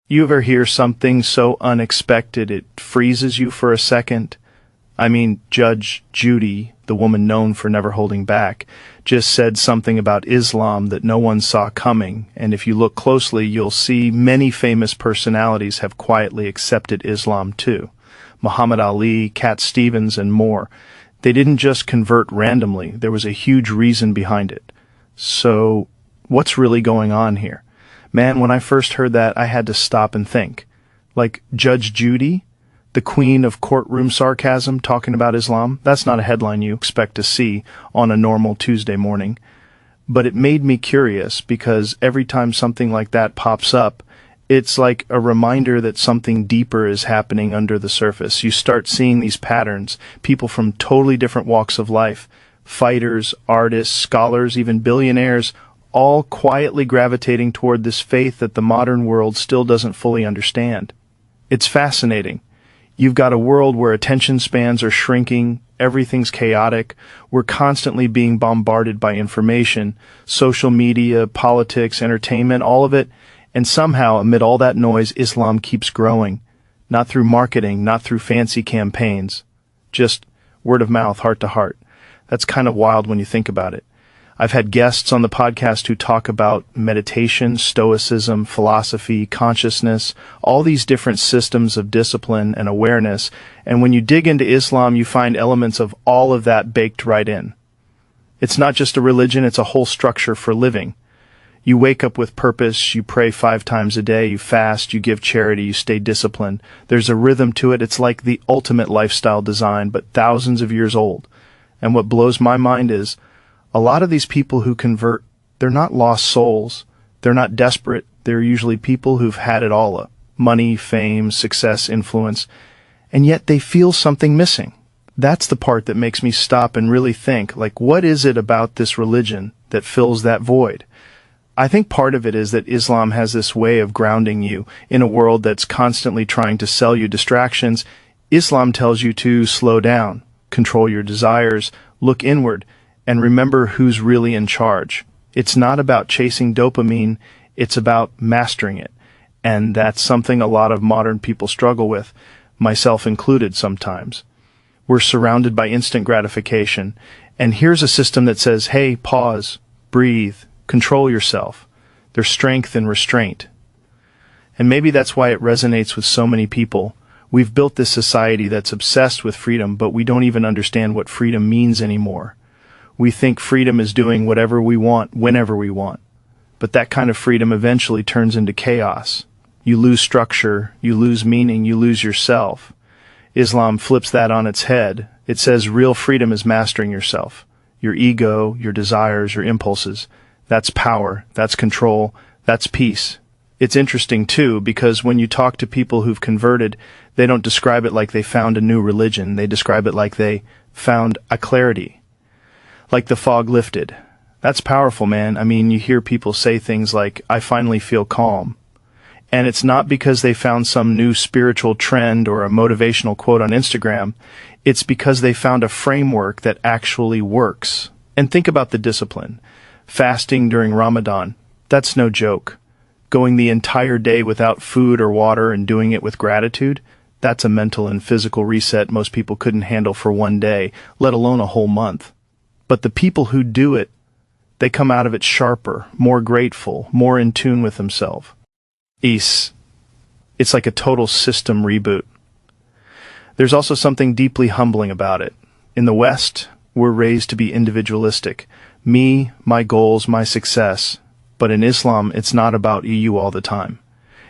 You ever hear something so unexpected it freezes you for a second? I mean, Judge Judy, the woman known for never holding back, just said something about Islam that no one saw coming, and if you look closely, you'll see many famous personalities have quietly accepted Islam too. Muhammad Ali, Cat Stevens, and more. They didn't just convert randomly, there was a huge reason behind it. So, what's really going on here? Man, when I first heard that, I had to stop and think. Like, Judge Judy, the queen of courtroom sarcasm, talking about Islam? That's not a headline you expect to see on a normal Tuesday morning. But it made me curious, because every time something like that pops up, it's like a reminder that something deeper is happening under the surface. You start seeing these patterns, people from totally different walks of life, fighters, artists, scholars, even billionaires, all quietly gravitating toward this faith that the modern world still doesn't fully understand. It's fascinating. You've got a world where attention spans are shrinking, everything's chaotic, we're constantly being bombarded by information, social media, politics, entertainment, all of it, and somehow, amid all that noise, Islam keeps growing. Not through marketing, not through fancy campaigns. Just word of mouth, heart to heart. That's kind of wild when you think about it. I've had guests on the podcast who talk about meditation, stoicism, philosophy, consciousness, all these different systems of discipline and awareness, and when you dig into Islam, you find elements of all of that baked right in. It's not just a religion, it's a whole structure for living. You wake up with purpose, you pray 5 times a day, you fast, you give charity, you stay disciplined. There's a rhythm to it. It's like the ultimate lifestyle design, but thousands of years old. And what blows my mind is, a lot of these people who convert, they're not lost souls. They're not desperate. They're usually people who've had it all up. Money, fame, success, influence. And yet they feel something missing. That's the part that makes me stop and really think, like, what is it about this religion that fills that void? I think part of it is that Islam has this way of grounding you in a world that's constantly trying to sell you distractions. Islam tells you to slow down, control your desires, look inward, and remember who's really in charge. It's not about chasing dopamine, it's about mastering it. And that's something a lot of modern people struggle with, myself included sometimes. We're surrounded by instant gratification, and here's a system that says, hey, pause, breathe, control yourself. There's strength in restraint. And maybe that's why it resonates with so many people. We've built this society that's obsessed with freedom, but we don't even understand what freedom means anymore. We think freedom is doing whatever we want, whenever we want. But that kind of freedom eventually turns into chaos. You lose structure, you lose meaning, you lose yourself. Islam flips that on its head. It says real freedom is mastering yourself. Your ego, your desires, your impulses. That's power, that's control, that's peace. It's interesting, too, because when you talk to people who've converted, they don't describe it like they found a new religion. They describe it like they found a clarity. Like the fog lifted. That's powerful, man. I mean, you hear people say things like, I finally feel calm. And it's not because they found some new spiritual trend or a motivational quote on Instagram. It's because they found a framework that actually works. And think about the discipline. Fasting during Ramadan. That's no joke. Going the entire day without food or water and doing it with gratitude. That's a mental and physical reset most people couldn't handle for one day, let alone a whole month. But the people who do it, they come out of it sharper, more grateful, more in tune with themselves. It's like a total system reboot. There's also something deeply humbling about it. In the West, we're raised to be individualistic. Me, my goals, my success. But in Islam, it's not about you all the time.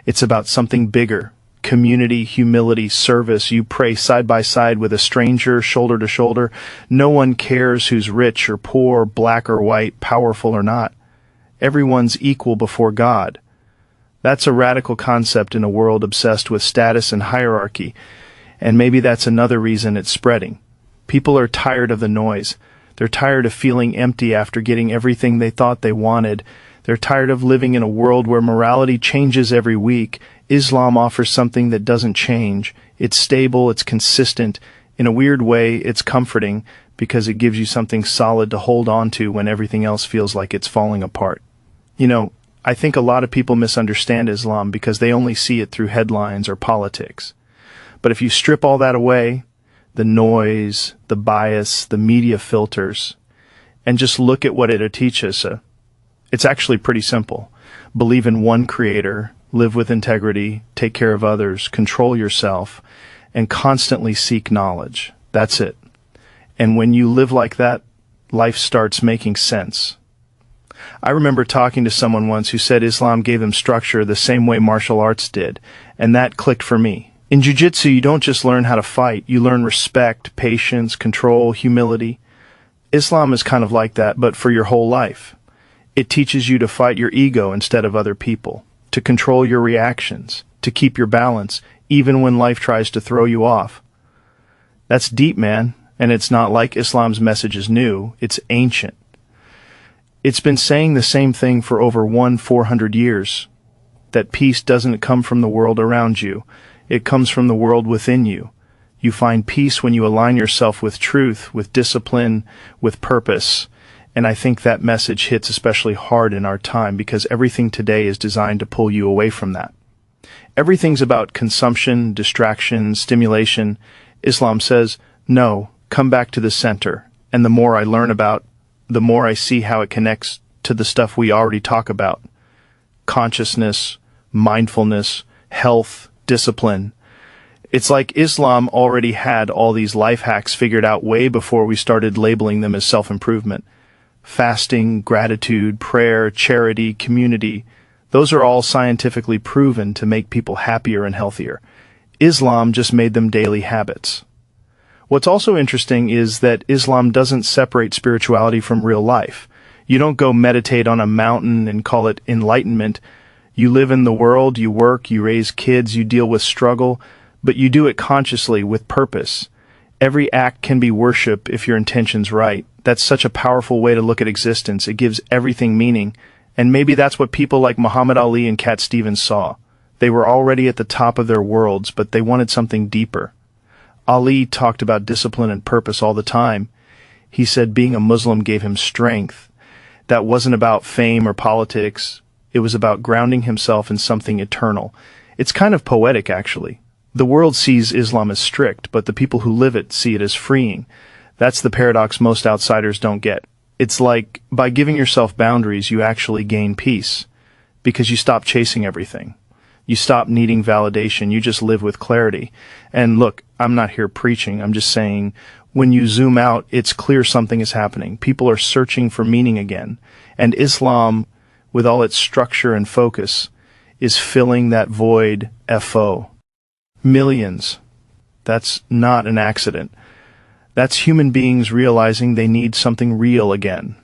It's about something bigger. Community, humility, service. You pray side by side with a stranger, shoulder to shoulder. No one cares who's rich or poor, black or white, powerful or not. Everyone's equal before God. That's a radical concept in a world obsessed with status and hierarchy. And maybe that's another reason it's spreading. People are tired of the noise. They're tired of feeling empty after getting everything they thought they wanted. They're tired of living in a world where morality changes every week. Islam offers something that doesn't change. It's stable, it's consistent. In a weird way, it's comforting because it gives you something solid to hold on to when everything else feels like it's falling apart. You know, I think a lot of people misunderstand Islam because they only see it through headlines or politics. But if you strip all that away, the noise, the bias, the media filters, and just look at what it teaches, it's actually pretty simple. Believe in one creator, live with integrity, take care of others, control yourself, and constantly seek knowledge. That's it. And when you live like that, life starts making sense. I remember talking to someone once who said Islam gave them structure the same way martial arts did, and that clicked for me. In jiu-jitsu, you don't just learn how to fight, you learn respect, patience, control, humility. Islam is kind of like that, but for your whole life. It teaches you to fight your ego instead of other people, to control your reactions, to keep your balance, even when life tries to throw you off. That's deep, man, and it's not like Islam's message is new, it's ancient. It's been saying the same thing for over 400 years, that peace doesn't come from the world around you, it comes from the world within you. You find peace when you align yourself with truth, with discipline, with purpose. And I think that message hits especially hard in our time because everything today is designed to pull you away from that. Everything's about consumption, distraction, stimulation. Islam says, no, come back to the center. And the more I learn about, the more I see how it connects to the stuff we already talk about. Consciousness, mindfulness, health, discipline. It's like Islam already had all these life hacks figured out way before we started labeling them as self-improvement. Fasting, gratitude, prayer, charity, community, those are all scientifically proven to make people happier and healthier. Islam just made them daily habits. What's also interesting is that Islam doesn't separate spirituality from real life. You don't go meditate on a mountain and call it enlightenment. You live in the world, you work, you raise kids, you deal with struggle, but you do it consciously with purpose. Every act can be worship if your intention's right. That's such a powerful way to look at existence. It gives everything meaning. And maybe that's what people like Muhammad Ali and Cat Stevens saw. They were already at the top of their worlds, but they wanted something deeper. Ali talked about discipline and purpose all the time. He said being a Muslim gave him strength. That wasn't about fame or politics. It was about grounding himself in something eternal. It's kind of poetic, actually. The world sees Islam as strict, but the people who live it see it as freeing. That's the paradox most outsiders don't get. It's like, by giving yourself boundaries, you actually gain peace. Because you stop chasing everything. You stop needing validation, you just live with clarity. And look, I'm not here preaching, I'm just saying, when you zoom out, it's clear something is happening. People are searching for meaning again. And Islam, with all its structure and focus, is filling that void FO. Millions. That's not an accident. That's human beings realizing they need something real again.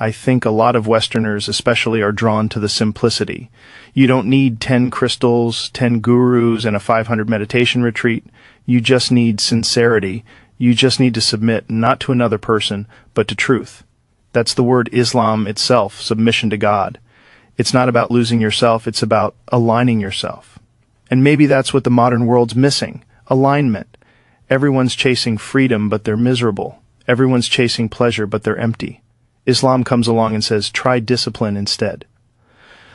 I think a lot of Westerners especially are drawn to the simplicity. You don't need 10 crystals, 10 gurus, and a 500 meditation retreat. You just need sincerity. You just need to submit not to another person, but to truth. That's the word Islam itself, submission to God. It's not about losing yourself, it's about aligning yourself. And maybe that's what the modern world's missing, alignment. Everyone's chasing freedom, but they're miserable. Everyone's chasing pleasure, but they're empty. Islam comes along and says, try discipline instead.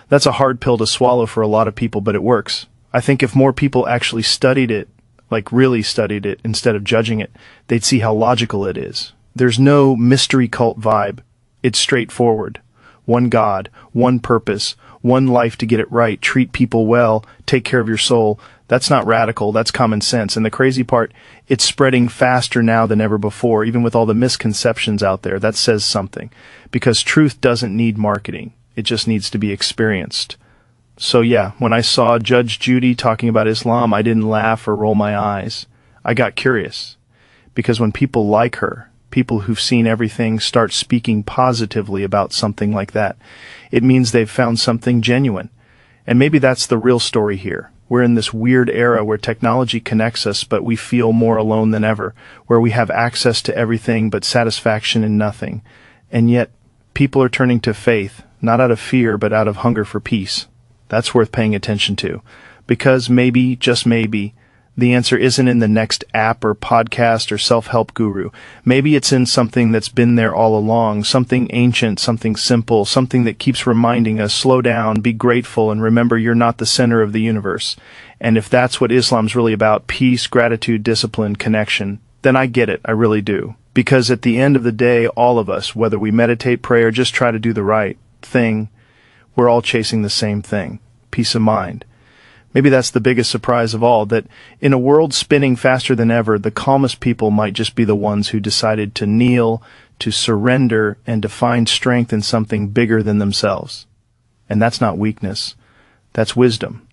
That's a hard pill to swallow for a lot of people, but it works. I think if more people actually studied it, like really studied it, instead of judging it, they'd see how logical it is. There's no mystery cult vibe. It's straightforward. One God, one purpose, one life to get it right, treat people well, take care of your soul. That's not radical, that's common sense. And the crazy part, it's spreading faster now than ever before, even with all the misconceptions out there. That says something. Because truth doesn't need marketing. It just needs to be experienced. So yeah, when I saw Judge Judy talking about Islam, I didn't laugh or roll my eyes. I got curious. Because when people like her, people who've seen everything, start speaking positively about something like that, it means they've found something genuine. And maybe that's the real story here. We're in this weird era where technology connects us, but we feel more alone than ever, where we have access to everything but satisfaction in nothing. And yet, people are turning to faith, not out of fear, but out of hunger for peace. That's worth paying attention to. Because maybe, just maybe, The answer isn't in the next app or podcast or self-help guru. Maybe it's in something that's been there all along, something ancient, something simple, something that keeps reminding us, slow down, be grateful, and remember you're not the center of the universe. And if that's what Islam's really about, peace, gratitude, discipline, connection, then I get it, I really do. Because at the end of the day, all of us, whether we meditate, pray, or just try to do the right thing, we're all chasing the same thing, peace of mind. Maybe that's the biggest surprise of all, that in a world spinning faster than ever, the calmest people might just be the ones who decided to kneel, to surrender, and to find strength in something bigger than themselves. And that's not weakness. That's wisdom.